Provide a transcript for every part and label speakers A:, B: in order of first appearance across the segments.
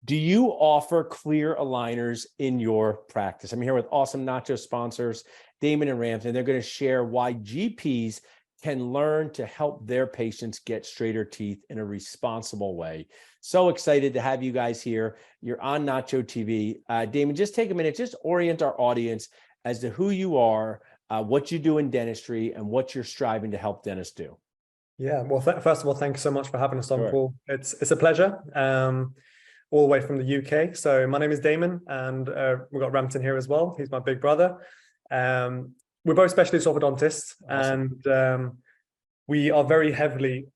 A: Do you offer clear aligners in your practice? I'm here with awesome Nachos sponsors, Damon and Ramtin. They're going to share why GPs can learn to help their patients get straighter teeth in a responsible way. So excited to have you guys here. You're on Nacho TV. Damon, just take a minute, just orient our audience as to who you are, what you do in dentistry, and what you're striving to help dentists do.
B: Yeah, well, first of all, thank you so much for having us on,
A: Sure.
B: Paul. It's a pleasure. All the way from the UK. So my name is Damon, and we've got Ramtin here as well. He's my big brother. We're both specialist orthodontists, awesome. And we are very heavily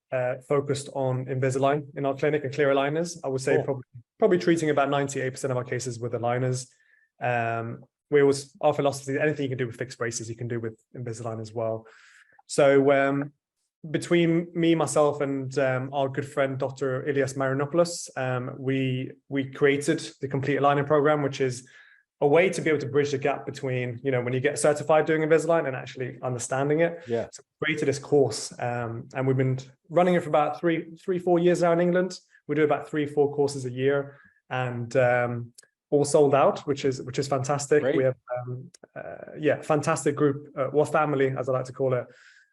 B: focused on Invisalign in our clinic and clear aligners. I would say cool. probably treating about 98% of our cases with aligners. Our philosophy is anything you can do with fixed braces, you can do with Invisalign as well. So between me, myself, and our good friend, Dr. Ilias Marinopoulos, we created the Complete Aligner Program, which is a way to be able to bridge the gap between, when you get certified doing Invisalign and actually understanding it.
A: Yeah. So
B: we created this course, and we've been running it for about 3-4 years now in England. We do about 3-4 courses a year, and all sold out, which is fantastic. Great. We have fantastic group, or family, as I like to call it,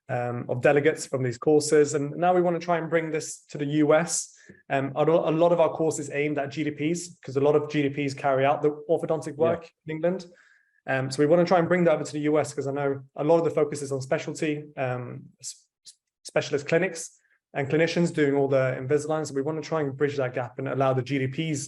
B: of delegates from these courses, and now we want to try and bring this to the US. A lot of our courses aimed at GDPs, because a lot of GDPs carry out the orthodontic work in England. So we want to try and bring that over to the US, because I know a lot of the focus is on specialty, specialist clinics and clinicians doing all the Invisalign. So we want to try and bridge that gap and allow the GDPs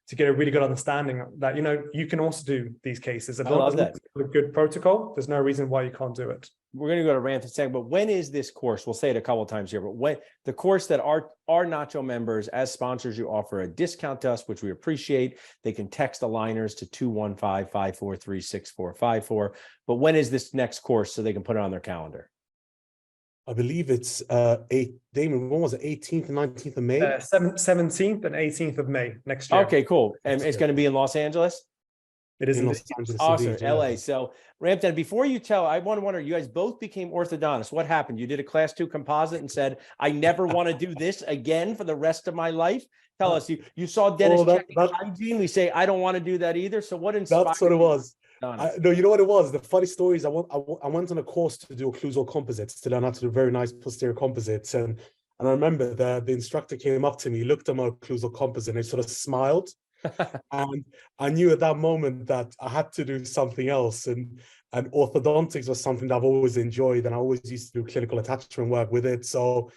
B: to get a really good understanding that, you can also do these cases. And
A: I love that.
B: A good protocol, there's no reason why you can't do it.
A: We're going to go to Ramtin in a second, but when is this course? We'll say it a couple of times here, but when the course that our Nacho members, as sponsors, you offer a discount to us, which we appreciate. They can text aligners to 215-543-6454. But when is this next course so they can put it on their calendar?
C: I believe it's Damon, when was it? 18th and 19th of May?
B: 17th and 18th of May next year.
A: Okay, cool. And it's going to be in Los Angeles?
B: It is in
C: Los Angeles.
A: Awesome,
C: indeed,
A: LA. So Ramtin, before you tell, I want to wonder, you guys both became orthodontists. What happened? You did a class 2 composite and said, I never want to do this again for the rest of my life. Tell us, you saw dentist checking hygiene. We say, I don't want to do that either. So what inspired
C: That's what it was. No, you know what it was? The funny story is I went on a course to do occlusal composites, to learn how to do very nice posterior composites. And I remember the instructor came up to me, looked at my occlusal composite, and he sort of smiled. And I knew at that moment that I had to do something else, and orthodontics was something that I've always enjoyed, and I always used to do clinical attachment work with it. So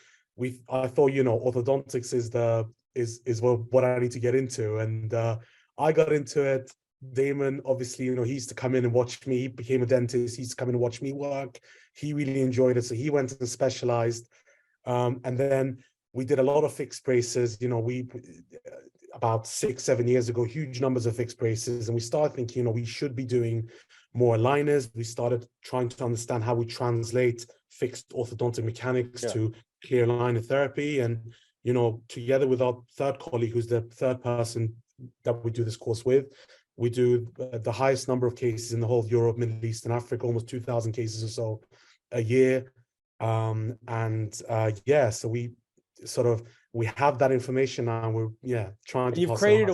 C: I thought, orthodontics is what I need to get into, and I got into it. Damon, obviously, he used to come in and watch me. He became a dentist. He used to come in and watch me work. He really enjoyed it, so he went and specialized. And then we did a lot of fixed braces. We about 6-7 years ago, huge numbers of fixed braces, and we started thinking, we should be doing more aligners. We started trying to understand how we translate fixed orthodontic mechanics to clear aligner therapy. And together with our third colleague, who's the third person that we do this course with, we do the highest number of cases in the whole of Europe, Middle East, and Africa, almost 2,000 cases or so a year. So we have that information now, and we're trying to.
A: You've created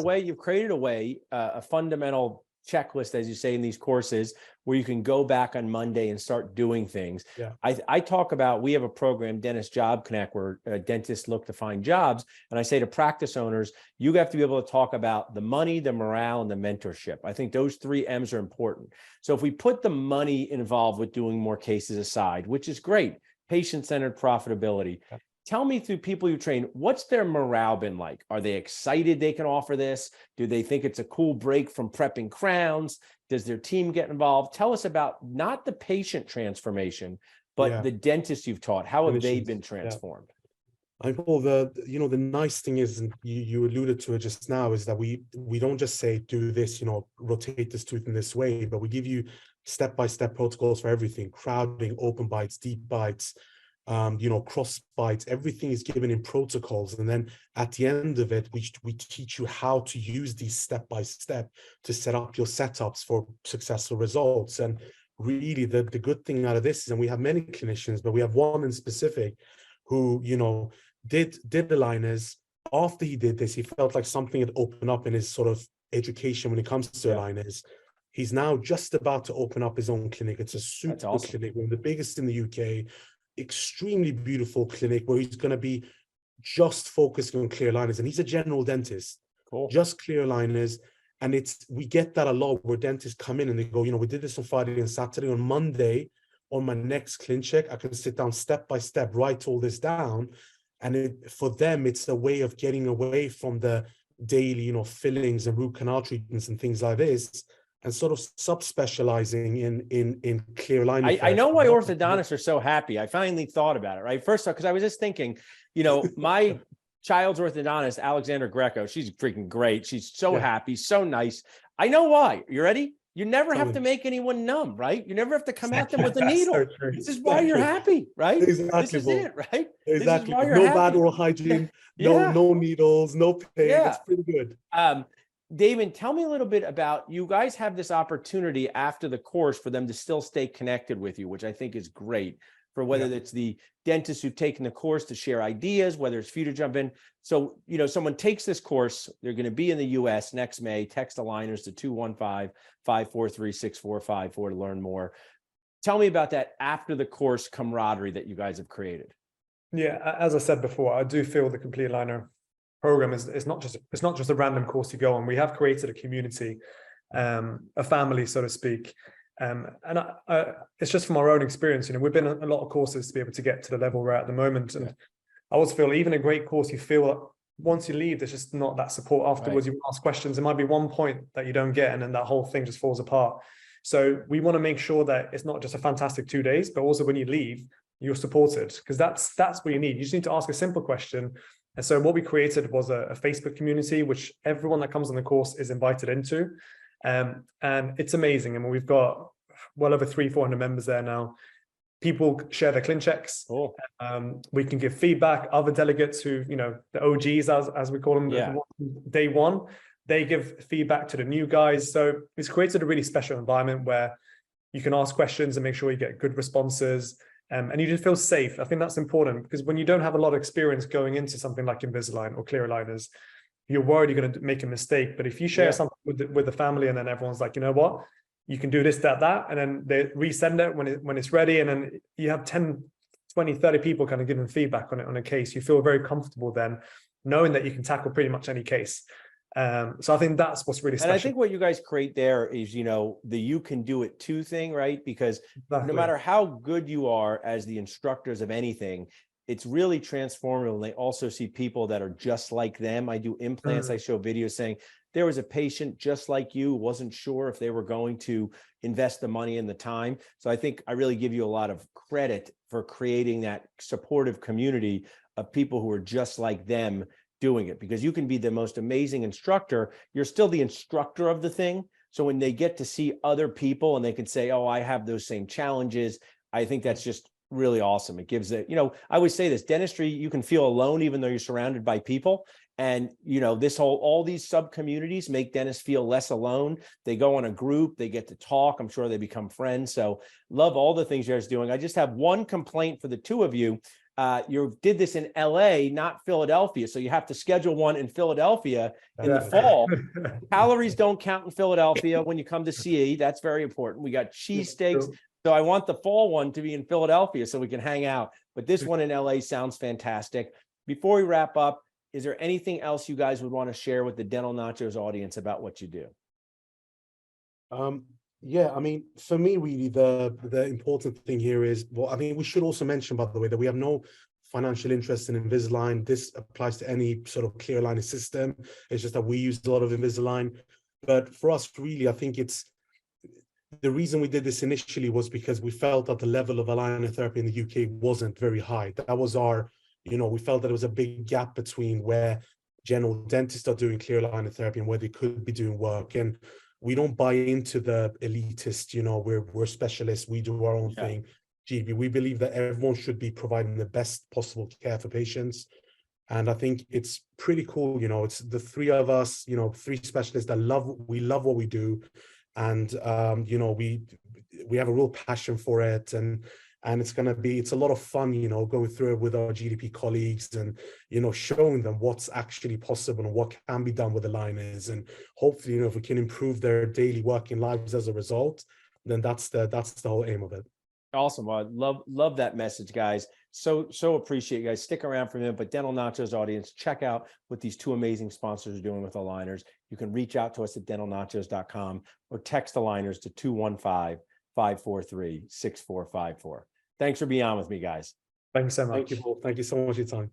A: a way, a fundamental checklist, as you say, in these courses, where you can go back on Monday and start doing things.
C: Yeah.
A: I talk about, we have a program, Dentist Job Connect, where dentists look to find jobs. And I say to practice owners, you have to be able to talk about the money, the morale, and the mentorship. I think those 3 M's are important. So if we put the money involved with doing more cases aside, which is great, patient-centered profitability. Yeah. Tell me, through people you train, what's their morale been like? Are they excited they can offer this? Do they think it's a cool break from prepping crowns? Does their team get involved? Tell us about not the patient transformation, but the dentists you've taught. How have they been transformed?
C: I know the nice thing is, and you alluded to it just now, is that we don't just say do this, rotate this tooth in this way, but we give you step-by-step protocols for everything: crowding, open bites, deep bites, cross bites. Everything is given in protocols, and then at the end of it, we teach you how to use these step by step to set up your setups for successful results. And really, the good thing out of this is, and we have many clinicians, but we have one in specific who did aligners, after he did this, he felt like something had opened up in his sort of education when it comes to aligners. He's now just about to open up his own clinic. It's a super
A: awesome.
C: clinic, one of the biggest in the UK, extremely beautiful clinic where he's going to be just focusing on clear aligners. And he's a general dentist, just clear aligners. And we get that a lot where dentists come in and they go, you know, we did this on Friday and Saturday. On Monday, on my next clin check, I can sit down step by step, write all this down. And for them, it's a way of getting away from the daily, you know, fillings and root canal treatments and things like this, and sort of subspecializing in clear aligners.
A: I know why orthodontists are so happy. I finally thought about it, right? First off, because I was just thinking, you know, my child's orthodontist, Alexandra Greco, she's freaking great. She's so happy, so nice. I know why. You ready? You never have to make anyone numb, right? You never have to come at them with a needle. So this is why you're happy, right?
C: Exactly.
A: This is it, right?
C: Exactly. No bad oral hygiene, no needles, no pain. That's pretty good.
A: Damon, tell me a little bit about, you guys have this opportunity after the course for them to still stay connected with you, which I think is great, for whether it's the dentists who've taken the course to share ideas, whether it's for you to jump in. So, you know, someone takes this course, they're going to be in the US next May, text aligners to 215-543-6454 to learn more. Tell me about that after the course camaraderie that you guys have created.
B: Yeah, as I said before, I do feel the Complete Aligner program is not just a random course you go on. We have created a community, a family, so to speak. And it's just from our own experience, you know, we've been on a lot of courses to be able to get to the level we're at the moment. And I always feel even a great course, you feel once you leave, there's just not that support afterwards. You ask questions, there might be one point that you don't get, and then that whole thing just falls apart. So we want to make sure that it's not just a fantastic 2 days, but also when you leave, you're supported, because that's what you need. You just need to ask a simple question. And so what we created was a Facebook community, which everyone that comes on the course is invited into. And it's amazing. I mean, we've got well over 300-400 members there now. People share their clin checks.
A: Cool.
B: We can give feedback. Other delegates who, you know, the OGs, as we call them, day one, they give feedback to the new guys. So it's created a really special environment where you can ask questions and make sure you get good responses. And you just feel safe. I think that's important, because when you don't have a lot of experience going into something like Invisalign or clear aligners, you're worried you're going to make a mistake. But if you share something with the family, and then everyone's like, you know what, you can do this, that, and then they resend it when it's ready, and then you have 10, 20, 30 people kind of giving feedback on it on a case, you feel very comfortable then, knowing that you can tackle pretty much any case. So I think that's what's really special.
A: And I think what you guys create there is, you know, the you can do it too thing, right? Because no matter how good you are as the instructors of anything, it's really transformative. And they also see people that are just like them. I do implants. I show videos saying there was a patient just like you, wasn't sure if they were going to invest the money and the time. So I think I really give you a lot of credit for creating that supportive community of people who are just like them doing it, because you can be the most amazing instructor. You're still the instructor of the thing. So when they get to see other people and they can say, oh, I have those same challenges, I think that's just really awesome. It gives it, you know, I always say this, dentistry, you can feel alone even though you're surrounded by people. And, you know, all these sub communities make dentists feel less alone. They go on a group, they get to talk. I'm sure they become friends. So love all the things you guys are doing. I just have one complaint for the two of you. You did this in LA, not Philadelphia. So you have to schedule one in Philadelphia in the fall. Calories don't count in Philadelphia when you come to CE. That's very important. We got cheesesteaks. So I want the fall one to be in Philadelphia so we can hang out. But this one in LA sounds fantastic. Before we wrap up, is there anything else you guys would want to share with the Dental Nachos audience about what you do?
C: Yeah, I mean, for me, really, the important thing here is, well, I mean, we should also mention, by the way, that we have no financial interest in Invisalign. This applies to any sort of clear aligner system. It's just that we use a lot of Invisalign. But for us, really, I think it's the reason we did this initially was because we felt that the level of aligner therapy in the UK wasn't very high. That was our, you know, we felt that there was a big gap between where general dentists are doing clear aligner therapy and where they could be doing work. And we don't buy into the elitist, you know, we're specialists, we do our own thing. GB, we believe that everyone should be providing the best possible care for patients. And I think it's pretty cool, you know, it's the three of us, you know, three specialists that love what we do. And, you know, we have a real passion for it. And And it's a lot of fun, you know, going through it with our GDP colleagues and, you know, showing them what's actually possible and what can be done with aligners. And hopefully, you know, if we can improve their daily working lives as a result, then that's the whole aim of it.
A: Awesome. Well, I love that message, guys. So appreciate you guys. Stick around for a minute, but Dental Nachos audience, check out what these two amazing sponsors are doing with aligners. You can reach out to us at dentalnachos.com or text aligners to 215-543-6454. Thanks for being on with me, guys.
B: Thanks so much.
C: Thank you, Paul. Thank you so much for your time.